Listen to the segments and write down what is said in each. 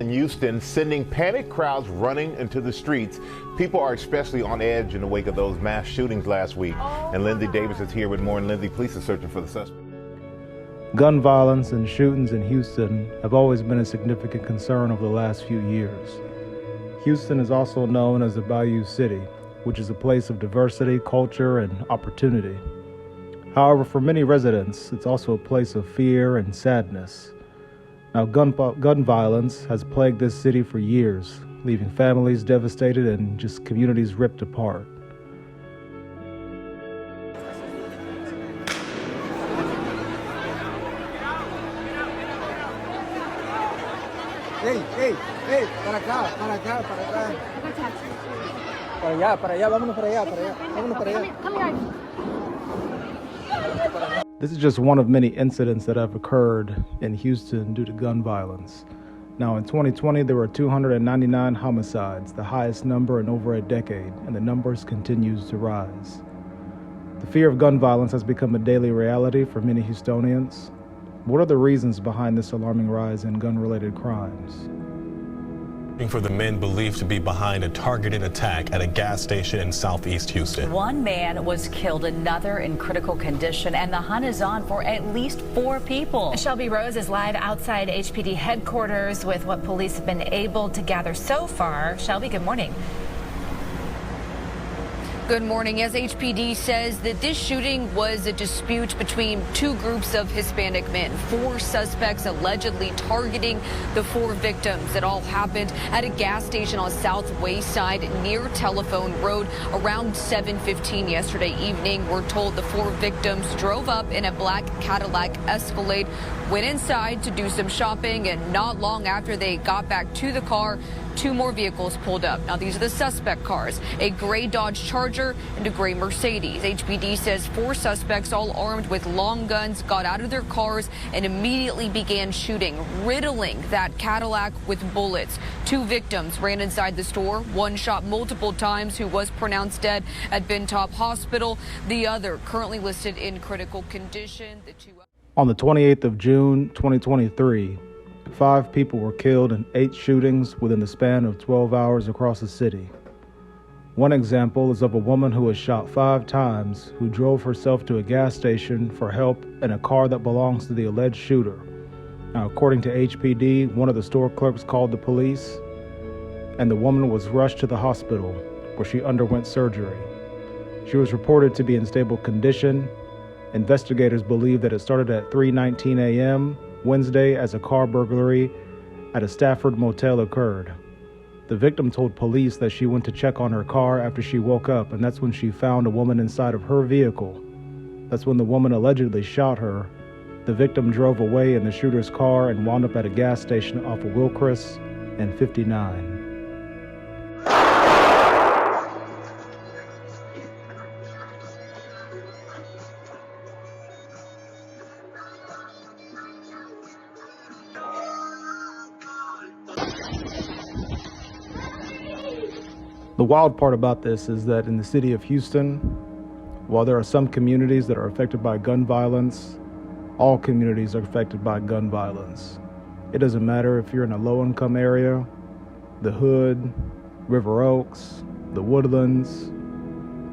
In Houston, sending panicked crowds running into the streets. People are especially on edge in the wake of those mass shootings last week. And Lindsay Davis is here with more. And Lindsay, police are searching for the suspect. Gun violence and shootings in Houston have always been a significant concern over the last few years. Houston is also known as the Bayou City, which is a place of diversity, culture, and opportunity. However, for many residents, it's also a place of fear and sadness. Now, gun violence has plagued this city for years, leaving families devastated and just communities ripped apart. Hey, para acá. Para allá, vámonos para allá. This is just one of many incidents that have occurred in Houston due to gun violence. Now, in 2020, there were 299 homicides, the highest number in over a decade, and the numbers continues to rise. The fear of gun violence has become a daily reality for many Houstonians. What are the reasons behind this alarming rise in gun-related crimes? For the men believed to be behind a targeted attack at a gas station in southeast Houston. One man was killed, another in critical condition, and the hunt is on for at least 4 people. Shelby Rose is live outside HPD headquarters with what police have been able to gather so far. Shelby, good morning. Good morning. As HPD says that this shooting was a dispute between 2 groups of Hispanic men. 4 suspects allegedly targeting the 4 victims. It all happened at a gas station on South Wayside near Telephone Road around 7:15 yesterday evening. We're told the 4 victims drove up in a black Cadillac Escalade, went inside to do some shopping, and not long after they got back to the car, 2 more vehicles pulled up. Now, these are the suspect cars, a gray Dodge Charger and a gray Mercedes. HPD says 4 suspects, all armed with long guns, got out of their cars and immediately began shooting, riddling that Cadillac with bullets. 2 victims ran inside the store. One shot multiple times, who was pronounced dead at Bentop Hospital. The other currently listed in critical condition. On the 28th of June, 2023, 5 people were killed in 8 shootings within the span of 12 hours across the city. One example is of a woman who was shot 5 times who drove herself to a gas station for help in a car that belongs to the alleged shooter. Now, according to HPD, one of the store clerks called the police, and the woman was rushed to the hospital where she underwent surgery. She was reported to be in stable condition. Investigators believe that it started at 3:19 a.m. Wednesday as a car burglary at a Stafford motel occurred. The victim told police that she went to check on her car after she woke up, and that's when she found a woman inside of her vehicle. That's when the woman allegedly shot her. The victim drove away in the shooter's car and wound up at a gas station off of Wilcris and 59. The wild part about this is that in the city of Houston, while there are some communities that are affected by gun violence, all communities are affected by gun violence. It doesn't matter if you're in a low-income area, the Hood, River Oaks, the Woodlands,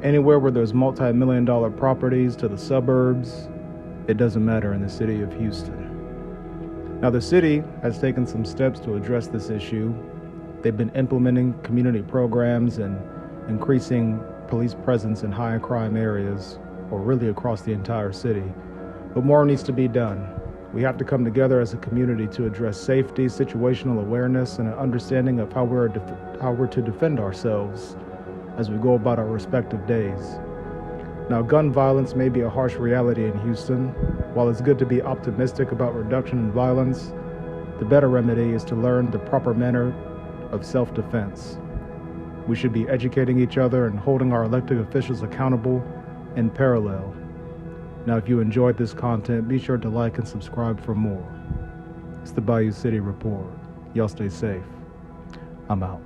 anywhere where there's multi-million-dollar properties to the suburbs, it doesn't matter in the city of Houston. Now, the city has taken some steps to address this issue. They've been implementing community programs and increasing police presence in high crime areas, or really across the entire city. But more needs to be done. We have to come together as a community to address safety, situational awareness, and an understanding of how we're to defend ourselves as we go about our respective days. Now, gun violence may be a harsh reality in Houston. While it's good to be optimistic about reduction in violence, the better remedy is to learn the proper manner of self-defense. We should be educating each other and holding our elected officials accountable in parallel. Now, if you enjoyed this content, be sure to like and subscribe for more. It's the Bayou City Report. Y'all stay safe. I'm out.